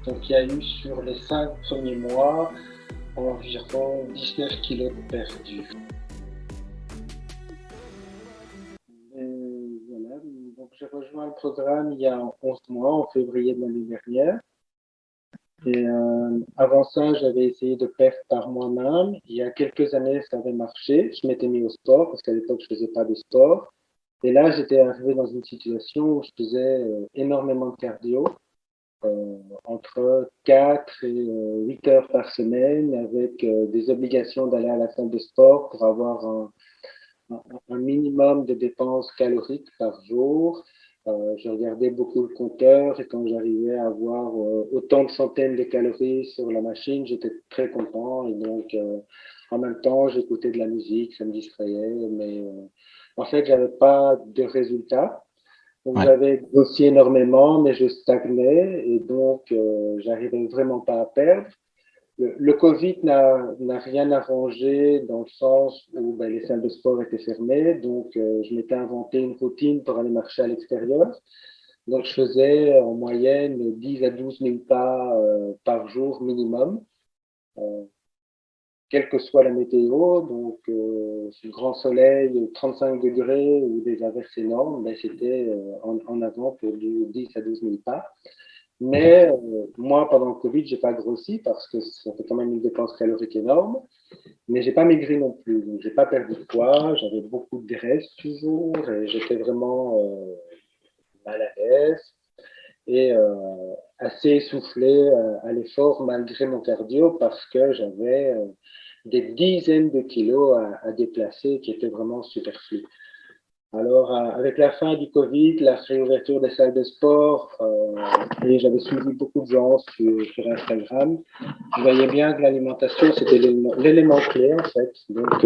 Donc il y a eu sur les 5 premiers mois environ 19 kilos de perdus. Et voilà, donc j'ai rejoint le programme il y a 11 mois, en février de l'année dernière. Et avant ça, j'avais essayé de perdre par moi-même. Il y a quelques années, ça avait marché. Je m'étais mis au sport parce qu'à l'époque, je faisais pas de sport. Et là, j'étais arrivé dans une situation où je faisais énormément de cardio, entre 4 et 8 heures par semaine, avec des obligations d'aller à la salle de sport pour avoir un minimum de dépenses caloriques par jour. Je regardais beaucoup le compteur et quand j'arrivais à avoir autant de centaines de calories sur la machine, j'étais très content. Et donc, en même temps, j'écoutais de la musique, ça me distrayait, mais en fait, j'avais pas de résultats. Donc, Ouais. j'avais grossi énormément, mais je stagnais et donc, j'arrivais vraiment pas à perdre. Le Covid n'a rien arrangé dans le sens où ben, les salles de sport étaient fermées, donc je m'étais inventé une routine pour aller marcher à l'extérieur. Donc je faisais en moyenne 10 à 12 000 pas par jour minimum, euh, quelle que soit la météo. Donc grand soleil, 35 degrés ou des averses énormes, ben, c'était en avant pour du 10 à 12 000 pas. Mais moi, pendant le Covid, j'ai pas grossi parce que ça fait quand même une dépense calorique énorme. Mais j'ai pas maigri non plus. Donc, j'ai pas perdu de poids. J'avais beaucoup de graisse toujours et j'étais vraiment mal à l'aise et assez essoufflé à l'effort malgré mon cardio parce que j'avais des dizaines de kilos à déplacer qui étaient vraiment superflus. Alors, avec la fin du Covid, la réouverture des salles de sport, et j'avais suivi beaucoup de gens sur Instagram, je voyais bien que l'alimentation, c'était l'élément clé, en fait. Donc,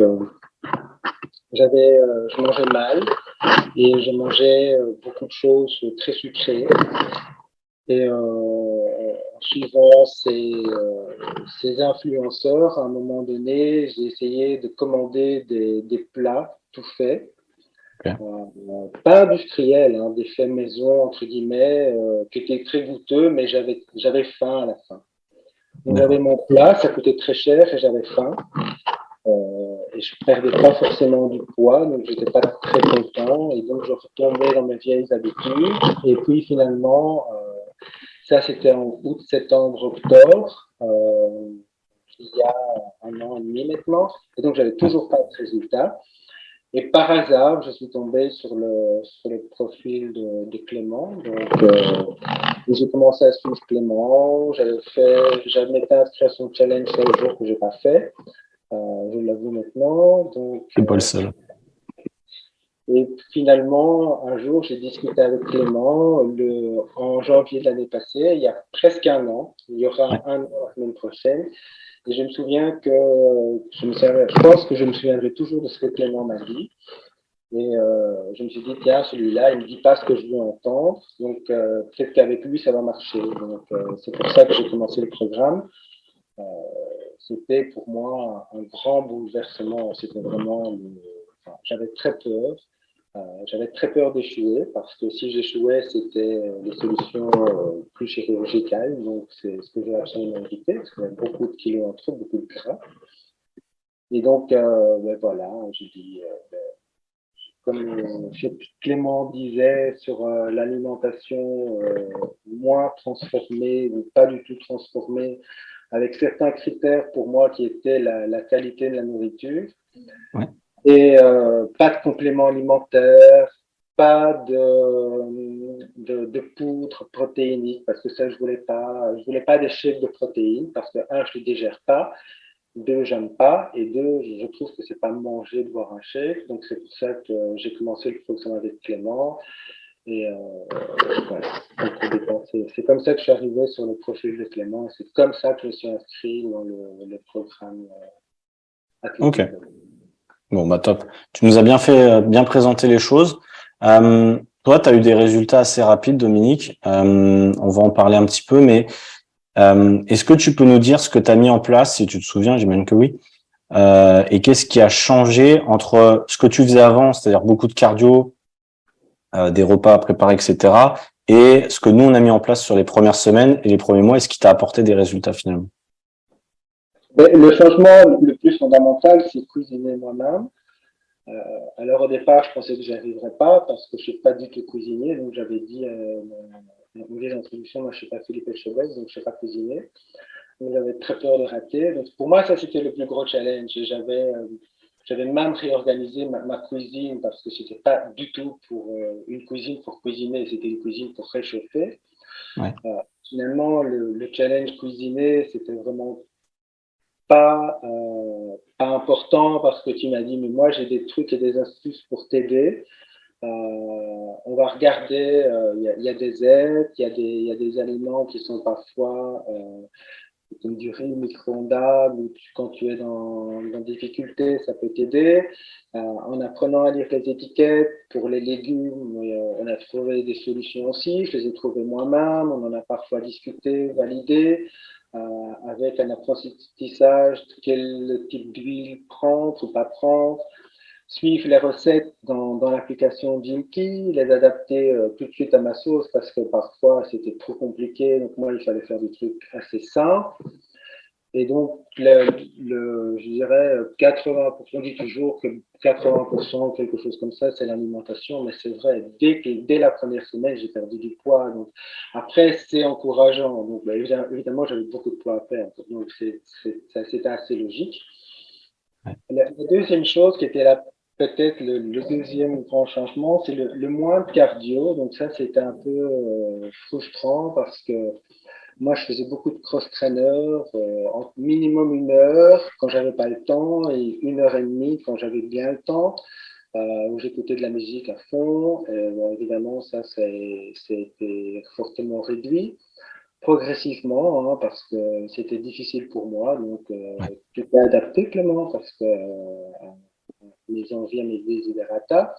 je mangeais mal et je mangeais beaucoup de choses très sucrées. Et en suivant ces influenceurs, à un moment donné, j'ai essayé de commander des plats tout faits. Okay. Pas industriel, hein, des faits maison, entre guillemets, qui étaient très goûteux, mais j'avais faim à la fin. Donc j'avais mon plat, ça coûtait très cher et j'avais faim. Et je perdais pas forcément du poids, donc j'étais pas très content. Et donc je retombais dans mes vieilles habitudes. Et puis finalement, ça c'était en août, septembre, octobre, il y a 1 an et demi maintenant. Et donc j'avais toujours pas de résultat. Et par hasard, je suis tombé sur le profil de Clément. Donc, j'ai commencé à suivre Clément. J'avais m'étais inscrit à son challenge 16 jours que j'ai pas fait. Je l'avoue maintenant. Donc, c'est pas le seul. Et finalement, un jour, j'ai discuté avec Clément en janvier de l'année passée, il y a presque 1 an. Il y aura 1 an la semaine prochaine. Et je me souviens que je pense que je me souviendrai toujours de ce que Clément m'a dit. Et je me suis dit, tiens, celui-là, il ne me dit pas ce que je veux entendre. Donc, peut-être qu'avec lui, ça va marcher. Donc, c'est pour ça que j'ai commencé le programme. C'était pour moi un grand bouleversement. C'était vraiment, j'avais très peur. J'avais très peur d'échouer parce que si j'échouais, c'était des solutions plus chirurgicales. Donc, c'est ce que j'ai absolument évité parce qu'il y a beaucoup de kilos en trop, beaucoup de gras. Et donc, ben voilà, j'ai dit, comme Clément disait sur l'alimentation moins transformée ou pas du tout transformée, avec certains critères pour moi qui étaient la qualité de la nourriture. Ouais. Et pas de compléments alimentaires, pas de poudre protéinique, parce que ça, je voulais pas des chèques de protéines, parce que, un, je ne les digère pas, deux, j'aime pas, et deux, je trouve que c'est pas manger de boire un chèque, donc c'est pour ça que j'ai commencé le programme avec Clément, et voilà. C'est comme ça que je suis arrivé sur le profil de Clément, et c'est comme ça que je me suis inscrit dans le programme athlétique. Ok. Bon, bah top. Tu nous as bien présenté les choses. Toi, tu as eu des résultats assez rapides, Dominique. On va en parler un petit peu, mais est-ce que tu peux nous dire ce que tu as mis en place, si tu te souviens, j'imagine que oui, et qu'est-ce qui a changé entre ce que tu faisais avant, c'est-à-dire beaucoup de cardio, des repas à préparer, etc., et ce que nous, on a mis en place sur les premières semaines et les premiers mois, et ce qui t'a apporté des résultats finalement? Le changement le plus fondamental, c'est cuisiner moi-même. Alors au départ, je pensais que j'y arriverais pas parce que je suis pas du tout cuisinier. Donc j'avais dit dans les introductions, moi je suis pas Philippe Etchebest, donc je sais pas cuisiner. Donc j'avais très peur de rater. Donc pour moi, ça c'était le plus gros challenge. J'avais même réorganisé ma cuisine parce que c'était pas du tout pour une cuisine pour cuisiner, c'était une cuisine pour réchauffer. Ouais. Finalement, le challenge cuisiner, c'était vraiment pas important parce que tu m'as dit, mais moi j'ai des trucs et des astuces pour t'aider. On va regarder, il y a des aides, il y a des aliments qui sont parfois comme du riz micro-ondable, ou quand tu es dans des difficultés, ça peut t'aider. En apprenant à lire les étiquettes, pour les légumes, on a trouvé des solutions aussi, je les ai trouvées moi-même, on en a parfois discuté, validé, avec un apprentissage de quel type d'huile prendre ou pas prendre, suivre les recettes dans l'application Jinky, les adapter tout de suite à ma sauce parce que parfois c'était trop compliqué, donc moi il fallait faire des trucs assez simples. Et donc, je dirais 80%, on dit toujours que 80%, quelque chose comme ça, c'est l'alimentation, mais c'est vrai, dès la première semaine, j'ai perdu du poids. Donc, après, c'est encourageant. Donc, bah, évidemment, j'avais beaucoup de poids à perdre. Donc, c'était assez logique. La deuxième chose qui était là, peut-être le deuxième grand changement, c'est le moins de cardio. Donc, ça, c'était un peu frustrant parce que moi, je faisais beaucoup de cross-trainer, en minimum 1 heure quand j'avais pas le temps et 1 heure et demie quand j'avais bien le temps, où j'écoutais de la musique à fond. Bon, évidemment, ça, été fortement réduit progressivement, hein, parce que c'était difficile pour moi. Donc, tu t'es adapté, Clément, parce que mes envies, mes desiderata.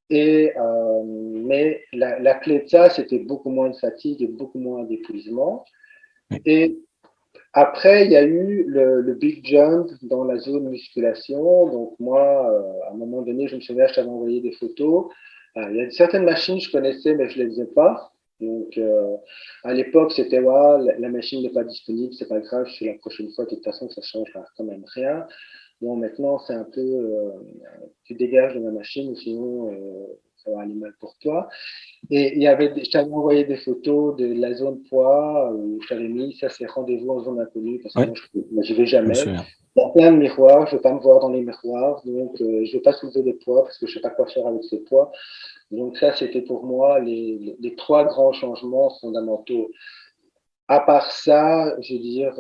Mais la clé de ça, c'était beaucoup moins de fatigue et beaucoup moins d'épuisement. Et après, il y a eu le big jump dans la zone musculation. Donc moi, à un moment donné, je me souviens, je t'avais envoyé des photos. Il y a certaines machines, je connaissais, mais je ne les faisais pas. Donc, à l'époque, c'était la machine n'est pas disponible, c'est pas grave, c'est la prochaine fois, de toute façon, ça change quand même rien. Bon, maintenant, c'est un peu, tu dégages de la machine, ou sinon, ça va aller mal pour toi. Et je t'avais envoyé des photos de la zone poids où je t'avais mis, ça c'est rendez-vous en zone inconnue, parce que moi, je vais jamais. Il y a plein de miroirs, je ne veux pas me voir dans les miroirs, donc je ne veux pas soulever des poids parce que je ne sais pas quoi faire avec ces poids. Donc ça, c'était pour moi les 3 grands changements fondamentaux. À part ça, je veux dire,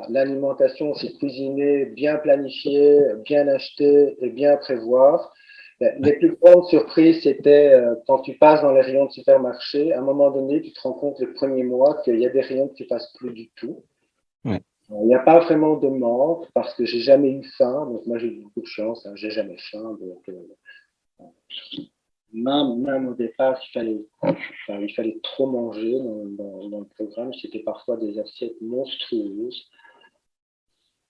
l'alimentation, c'est cuisiner, bien planifier, bien acheter et bien prévoir. Les plus grandes surprises, c'était quand tu passes dans les rayons de supermarché, à un moment donné, tu te rends compte les premiers mois qu'il y a des rayons que tu passes plus du tout. Ouais. Il n'y a pas vraiment de manque parce que j'ai jamais eu faim, donc moi j'ai eu beaucoup de chance, hein, j'ai jamais faim, donc même au départ, il fallait trop manger dans le programme, c'était parfois des assiettes monstrueuses.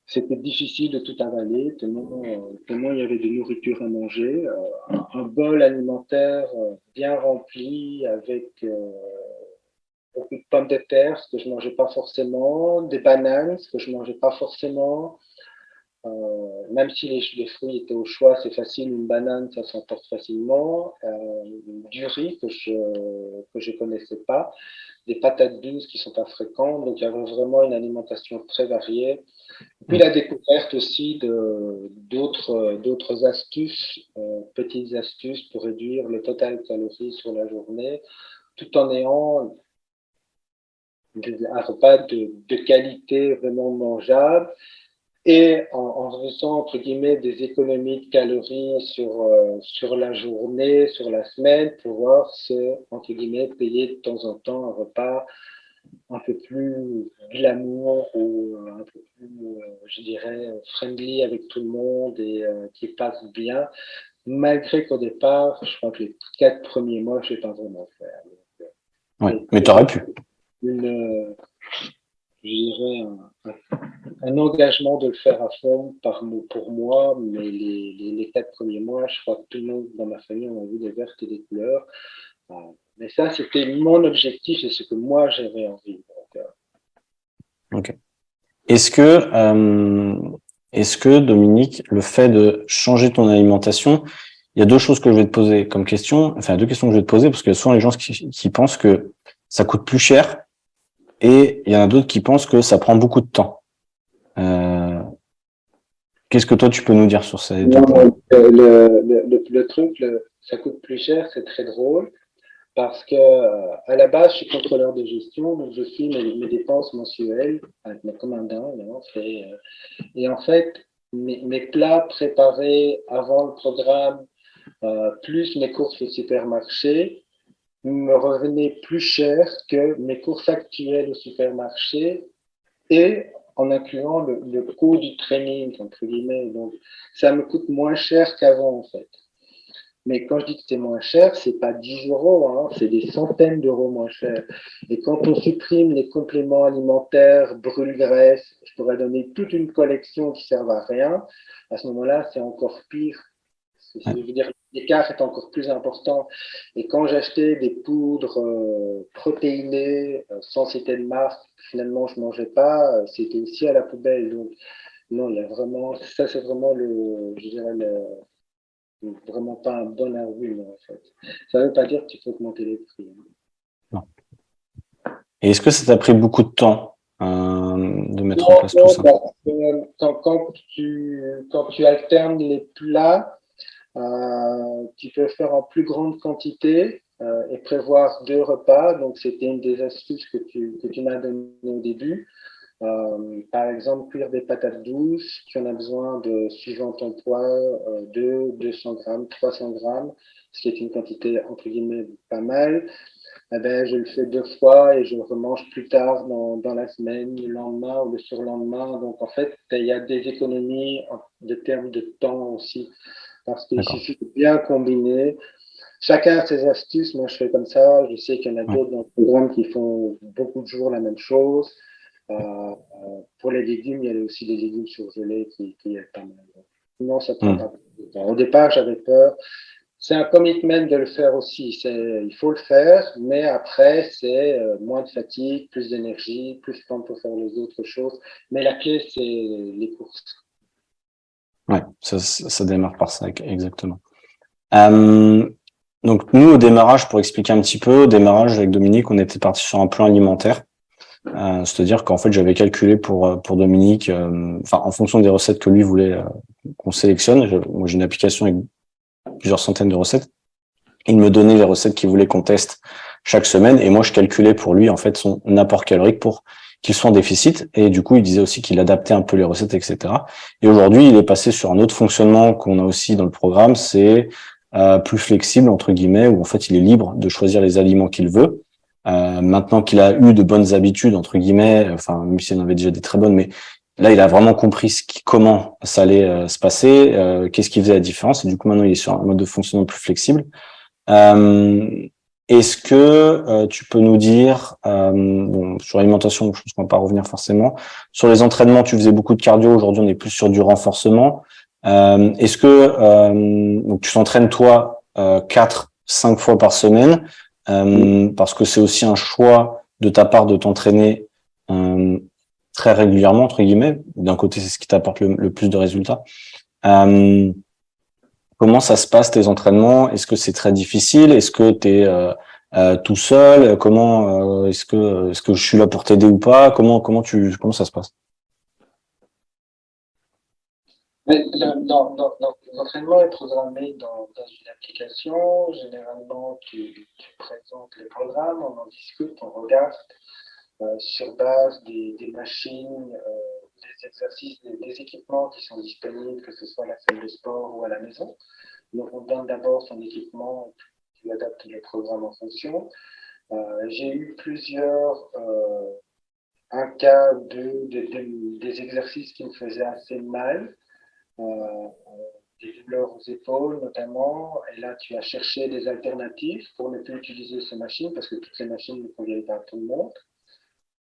C'était difficile de tout avaler, tellement il y avait de nourriture à manger. Un bol alimentaire bien rempli avec beaucoup de pommes de terre, ce que je ne mangeais pas forcément, des bananes, ce que je ne mangeais pas forcément. Même si les fruits étaient au choix, c'est facile, une banane, ça s'emporte facilement. Du riz que je connaissais pas, des patates douces qui sont pas fréquentes, donc il y avait vraiment une alimentation très variée. Puis la découverte aussi d'autres astuces, petites astuces pour réduire le total calories sur la journée, tout en ayant un repas de qualité vraiment mangeable et en faisant entre guillemets des économies de calories sur la journée, sur la semaine, pouvoir se entre guillemets payer de temps en temps un repas un peu plus glamour ou un peu plus, je dirais, friendly avec tout le monde et qui passe bien, malgré qu'au départ, je crois que les 4 premiers mois, je ne l'ai pas vraiment fait. Oui, mais tu aurais pu. Je dirais un engagement de le faire à fond pour moi, mais les 4 premiers mois, je crois que tout le monde dans ma famille, on a vu des vertes et des couleurs. Mais ça, c'était mon objectif et ce que moi, j'avais envie. Donc, Ok. Est-ce que, Dominique, le fait de changer ton alimentation, il y a deux choses que je vais te poser comme question, enfin deux questions que je vais te poser, parce qu'il y a souvent les gens qui pensent que ça coûte plus cher, et il y en a d'autres qui pensent que ça prend beaucoup de temps. Qu'est-ce que toi tu peux nous dire sur ces deux non, points? le truc, ça coûte plus cher, c'est très drôle. Parce que à la base, je suis contrôleur de gestion, donc je suis mes dépenses mensuelles avec mes commandants. Et en fait, mes plats préparés avant le programme, plus mes courses au supermarché, me revenaient plus cher que mes courses actuelles au supermarché et en incluant le coût du training, entre guillemets. Donc, ça me coûte moins cher qu'avant, en fait. Mais quand je dis que c'est moins cher, c'est pas 10 euros, hein, c'est des centaines d'euros moins cher. Et quand on supprime les compléments alimentaires, brûle-graisse, je pourrais donner toute une collection qui ne sert à rien. À ce moment-là, c'est encore pire. Je Ouais. veux dire, l'écart est encore plus important. Et quand j'achetais des poudres protéinées, sans citer de marque, finalement, je mangeais pas, c'était aussi à la poubelle. Donc, non, il y a vraiment, ça, c'est vraiment je dirais, vraiment pas un bon argument, en fait. Ça ne veut pas dire qu'il faut augmenter les prix. Non. Et est-ce que ça t'a pris beaucoup de temps de mettre en Non, place tout non, ça? parce que quand tu alternes les plats, tu peux faire en plus grande quantité et prévoir 2 repas. Donc, c'était une des astuces que tu m'as donné au début. Par exemple, cuire des patates douces, tu en as besoin de, suivant ton poids, de 200 grammes, 300 grammes, ce qui est une quantité entre guillemets pas mal. Eh ben, je le fais 2 fois et je le remange plus tard dans la semaine, le lendemain ou le surlendemain. Donc, en fait, il y a des économies de termes de temps aussi, parce qu'il D'accord. suffit de bien combiner. Chacun a ses astuces. Moi, je fais comme ça. Je sais qu'il y en a Ouais. d'autres dans le programme qui font beaucoup de jours la même chose. Pour les légumes, il y a aussi des légumes surgelés qui aident pas mal. Non, ça prend Hmm. pas beaucoup de temps. Au départ, j'avais peur. C'est un commitment de le faire aussi. Il faut le faire, mais après, c'est moins de fatigue, plus d'énergie, plus de temps pour faire les autres choses. Mais la clé, c'est les courses. Ouais, ça démarre par ça, exactement. Euh, donc nous, au démarrage, pour expliquer un petit peu, au démarrage avec Dominique, on était parti sur un plan alimentaire. C'est-à-dire qu'en fait, j'avais calculé pour Dominique, enfin en fonction des recettes que lui voulait qu'on sélectionne. Moi, j'ai une application avec plusieurs centaines de recettes. Il me donnait les recettes qu'il voulait qu'on teste chaque semaine, et moi, je calculais pour lui en fait son apport calorique pour qu'il soit en déficit. Et du coup, il disait aussi qu'il adaptait un peu les recettes, etc. Et aujourd'hui, il est passé sur un autre fonctionnement qu'on a aussi dans le programme, c'est plus flexible entre guillemets, où en fait, il est libre de choisir les aliments qu'il veut. Maintenant qu'il a eu de bonnes habitudes, entre guillemets, enfin, même s'il en avait déjà des très bonnes, mais là, il a vraiment compris comment ça allait se passer, qu'est-ce qui faisait la différence. Et du coup, maintenant, il est sur un mode de fonctionnement plus flexible. Euh, Est-ce que tu peux nous dire, bon, sur l'alimentation, je pense qu'on va pas revenir forcément, sur les entraînements, tu faisais beaucoup de cardio, aujourd'hui, on est plus sur du renforcement. Est-ce que donc tu t'entraînes, toi, 4, 5 fois par semaine? Parce que c'est aussi un choix de ta part de t'entraîner très régulièrement, entre guillemets. D'un côté, c'est ce qui t'apporte le plus de résultats. Euh, Comment ça se passe tes entraînements? Est-ce que c'est très difficile? Est-ce que tu es tout seul? Comment est-ce que je suis là pour t'aider ou pas? Comment ça se passe? Mais l'entraînement est programmé dans une application. Généralement, tu présentes les programmes, on en discute, on regarde sur base des machines, des exercices, des équipements qui sont disponibles, que ce soit à la salle de sport ou à la maison. Donc, on donne d'abord son équipement et tu adaptes le programme en fonction. J'ai eu un cas des exercices qui me faisaient assez mal, euh, des douleurs aux épaules notamment. Et là, tu as cherché des alternatives pour ne plus utiliser ces machines parce que toutes ces machines ne conviennent pas à tout le monde.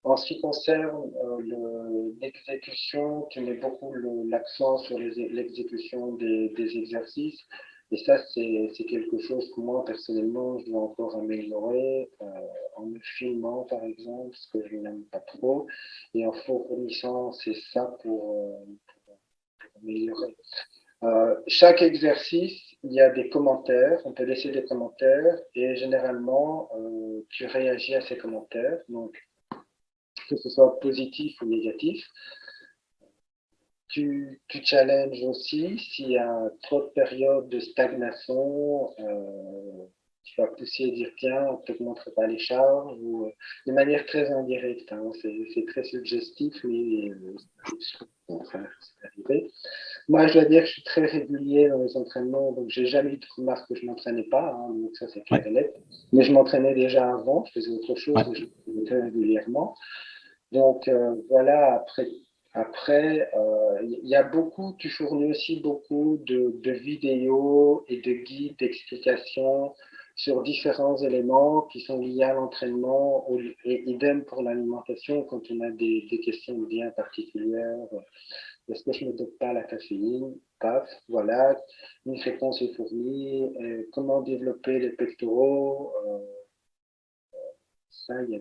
En ce qui concerne l'exécution, tu mets beaucoup l'accent sur l'exécution des exercices. Et ça, c'est quelque chose que moi, personnellement, je dois encore améliorer en me filmant, par exemple, ce que je n'aime pas trop, et en fournissant, c'est ça pour améliorer. Chaque exercice, il y a des commentaires, on peut laisser des commentaires, et généralement, tu réagis à ces commentaires, donc que ce soit positif ou négatif. Tu challenges aussi s'il y a trop de périodes de stagnation, tu vas pousser et dire tiens, on ne te montre pas les charges, ou de manière très indirecte, hein, c'est très suggestif, mais enfin, c'est arrivé. Moi, je dois dire que je suis très régulier dans les entraînements, donc j'ai jamais eu de remarque que je m'entraînais pas, hein, donc ça c'est clair Ouais, et net. Mais je m'entraînais déjà avant, je faisais autre chose, ouais. mais je faisais très régulièrement. Donc voilà, après, il y a beaucoup, tu fournis aussi beaucoup de vidéos et de guides d'explications sur différents éléments qui sont liés à l'entraînement, et idem pour l'alimentation quand on a des questions bien particulières. Est-ce que je ne dope pas la caféine? Paf, voilà, une réponse est fournie. Comment développer les pectoraux? Ça, il y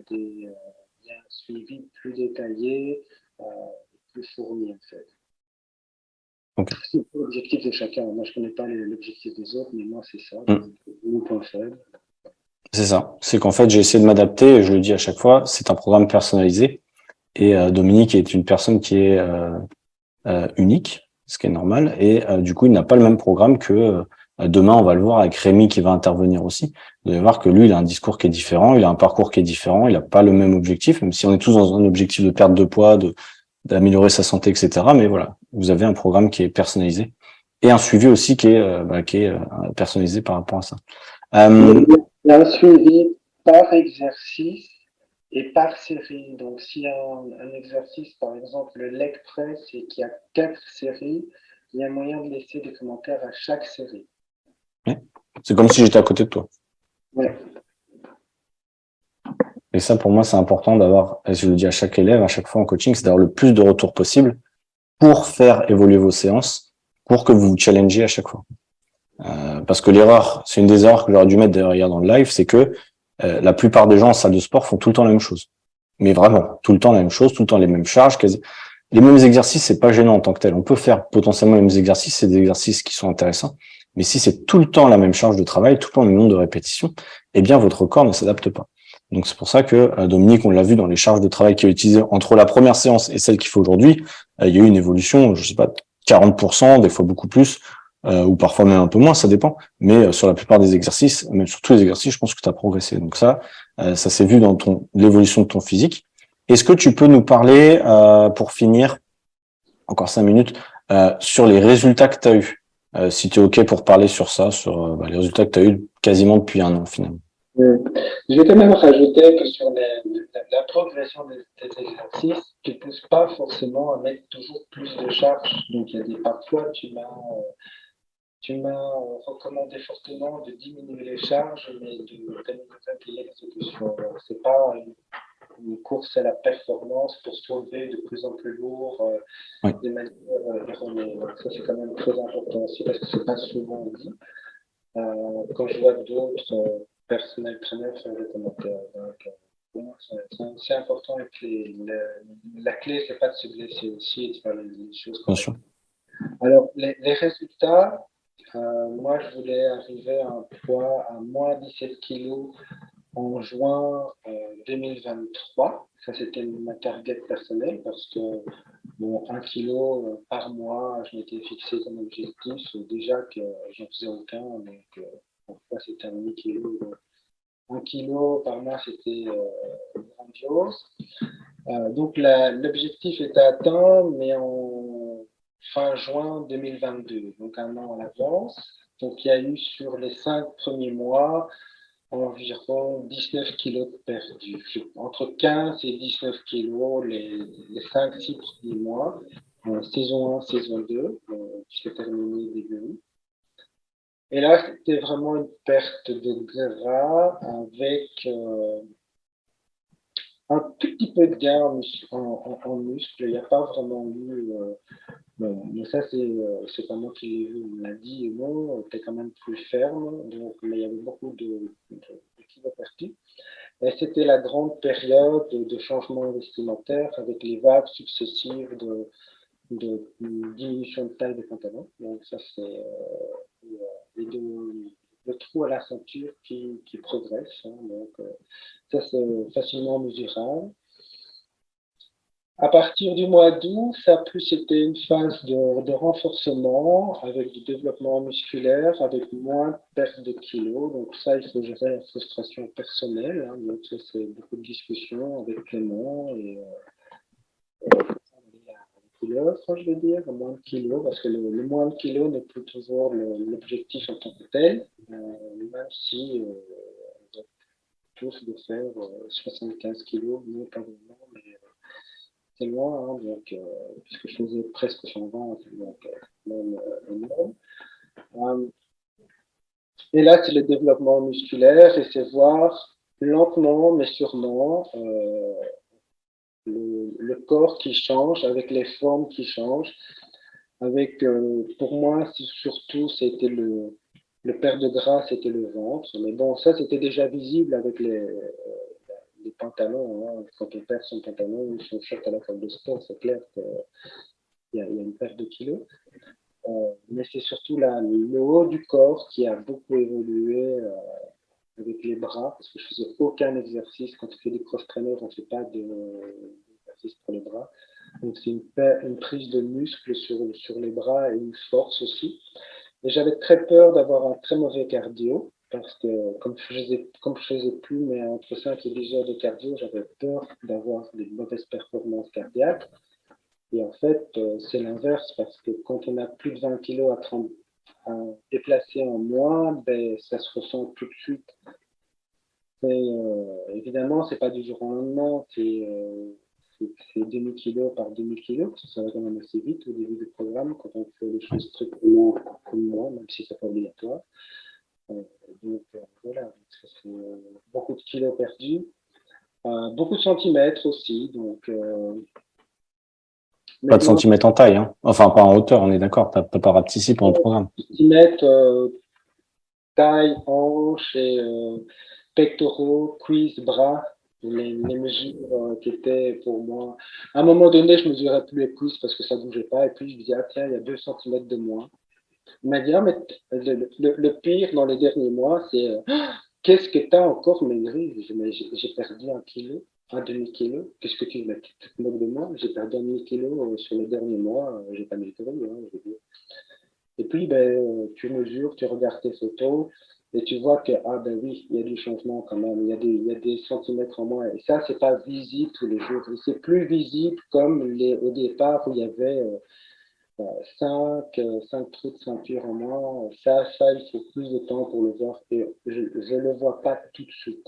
a un suivi plus détaillé, euh, plus fourni en fait. Ok. C'est l'objectif de chacun. Moi, je ne connais pas l'objectif des autres, mais moi, c'est ça. Mm. Mon point faible. C'est ça. C'est qu'en fait, j'ai essayé de m'adapter et je le dis à chaque fois, c'est un programme personnalisé. Et Dominique est une personne qui est unique, ce qui est normal. Et du coup, il n'a pas le même programme que demain, on va le voir avec Rémi qui va intervenir aussi. Vous allez voir que lui, il a un discours qui est différent, il a un parcours qui est différent, il n'a pas le même objectif, même si on est tous dans un objectif de perte de poids, d'améliorer sa santé, etc. Mais voilà, vous avez un programme qui est personnalisé et un suivi aussi qui est personnalisé par rapport à ça. Euh, Il y a un suivi par exercice et par série. Donc, s'il y a un exercice, par exemple le leg press, et qu'il y a 4 séries, il y a moyen de laisser des commentaires à chaque série. ouais. C'est comme si j'étais à côté de toi. Ouais. Et ça, pour moi, c'est important d'avoir, et je le dis à chaque élève, à chaque fois en coaching, c'est d'avoir le plus de retours possible pour faire évoluer vos séances, pour que vous vous challengez à chaque fois. Parce que l'erreur, c'est une des erreurs que j'aurais dû mettre d'ailleurs hier dans le live, c'est que la plupart des gens en salle de sport font tout le temps la même chose. Mais vraiment, tout le temps la même chose, tout le temps les mêmes charges, les mêmes exercices, c'est pas gênant en tant que tel. On peut faire potentiellement les mêmes exercices, c'est des exercices qui sont intéressants. Mais si c'est tout le temps la même charge de travail, tout le temps le même nombre de répétitions, eh bien votre corps ne s'adapte pas. Donc c'est pour ça que Dominique, on l'a vu dans les charges de travail qu'il a utilisées entre la première séance et celle qu'il fait aujourd'hui, il y a eu une évolution, je sais pas, 40%, des fois beaucoup plus, ou parfois même un peu moins, ça dépend. Mais sur la plupart des exercices, même sur tous les exercices, je pense que tu as progressé. Donc ça s'est vu dans l'évolution de ton physique. Est-ce que tu peux nous parler, pour finir, encore 5 minutes, sur les résultats que tu as eus, si tu es OK pour parler sur ça, sur les résultats que tu as eus quasiment depuis un an finalement. Je vais quand même rajouter que sur la progression des exercices, tu ne pousses pas forcément à mettre toujours plus de charge. Donc, il y a parfois, tu m'as recommandé fortement de diminuer les charges, mais d'améliorer l'exécution. C'est pas une course à la performance pour soulever de plus en plus lourd Oui, de manière erronée. Donc ça, c'est quand même très important aussi parce que c'est pas souvent dit. Quand je vois d'autres personnels traîneurs faire des commentaires. Donc, pour moi, c'est important et la clé, c'est pas de se blesser aussi et de faire les choses bien sûr. correctement. Alors, les résultats, moi, je voulais arriver à un poids à moins 17 kilos en juin 2023. Ça, c'était ma target personnelle parce que, bon, 1 kilo par mois, je m'étais fixé comme objectif. Déjà que j'en faisais aucun, donc parfois c'était un demi-kilo. 1 kilo par mois, c'était grandiose. Donc l'objectif était atteint, mais en fin juin 2022, donc un an à l'avance. Donc il y a eu sur les 5 premiers mois environ 19 kilos de perdus. Entre 15 et 19 kilos les 5-6 premiers mois. Saison 1, saison 2, qui s'est terminée début août. Et là, c'était vraiment une perte de gras avec un tout petit peu de gain en muscle. Il n'y a pas vraiment eu Bon, mais ça, c'est pas moi qui l'ai vu, on me l'a dit, et bon, t'es quand même plus ferme, donc, mais il y avait beaucoup de kilos perdus. Et c'était la grande période de changement vestimentaire avec les vagues successives de diminution de taille des pantalons. Donc ça, c'est et le trou à la ceinture qui progresse. Hein. Donc ça, c'est facilement mesurable. À partir du mois d'août, ça a plus été une phase de renforcement avec du développement musculaire, avec moins de perte de kilos. Donc ça, il faut gérer la frustration personnelle. Hein. Donc ça, c'est beaucoup de discussions avec Clément et l'offre, je veux dire, moins de kilos, parce que le moins de kilos n'est plus toujours l'objectif en tant que tel, même si on a tous de faire 75 kilos, non pas vraiment, mais c'est loin, hein, donc, puisque je faisais presque 120, donc même énorme. Et là, c'est le développement musculaire et c'est voir lentement mais sûrement le corps qui change avec les formes qui changent. Avec, pour moi, surtout, c'était le perte de gras, c'était le ventre. Mais bon, ça, c'était déjà visible avec les pantalons. Hein. Quand on perd son pantalon ou son short à la salle de sport, c'est clair qu'il y a une perte de kilos. Mais c'est surtout le haut du corps qui a beaucoup évolué avec les bras, parce que je faisais aucun exercice. Quand tu fais des cross-trainers, on ne fait pas d'exercice pour les bras. Donc c'est une prise de muscle sur les bras et une force aussi. Et j'avais très peur d'avoir un très mauvais cardio, parce que comme je faisais plus, mais entre 5 et 10 heures de cardio, j'avais peur d'avoir des mauvaises performances cardiaques. Et en fait, c'est l'inverse, parce que quand on a plus de 20 kilos à déplacer en moins, ben, ça se ressent tout de suite. Évidemment, c'est pas du jour au lendemain, c'est demi-kilo par demi-kilo, parce que ça va quand même assez vite au début du programme, quand on fait les choses strictement comme moi, même si c'est pas obligatoire. Donc voilà, c'est beaucoup de kilos perdus, beaucoup de centimètres aussi, donc Pas de maintenant, centimètres en taille, hein. Enfin, pas en hauteur, on est d'accord. T'as pas rapetissé pendant le programme. centimètres, taille, hanche et pectoraux, cuisses, bras, les mesures qui étaient pour moi. À un moment donné, je mesurais plus les cuisses parce que ça bougeait pas, et puis je me disais, ah tiens, il y a 2 centimètres de moins. Il m'a dit, ah, mais le pire dans les derniers mois, c'est qu'est-ce que tu as encore maigri? J'ai perdu 1 kilo, un demi-kilo. Qu'est-ce que tu te moques de moi? J'ai perdu 1 demi-kilo sur les derniers mois, j'ai pas maigri, hein, je veux dire. Et puis, ben, tu mesures, tu regardes tes photos et tu vois que, ah ben oui, il y a du changement quand même, il y a des centimètres en moins. Et ça, c'est pas visible tous les jours. Et c'est plus visible comme au départ où il y avait 5 trous de ceinture en moins. Ça, il faut plus de temps pour le voir. Et je le vois pas tout de suite.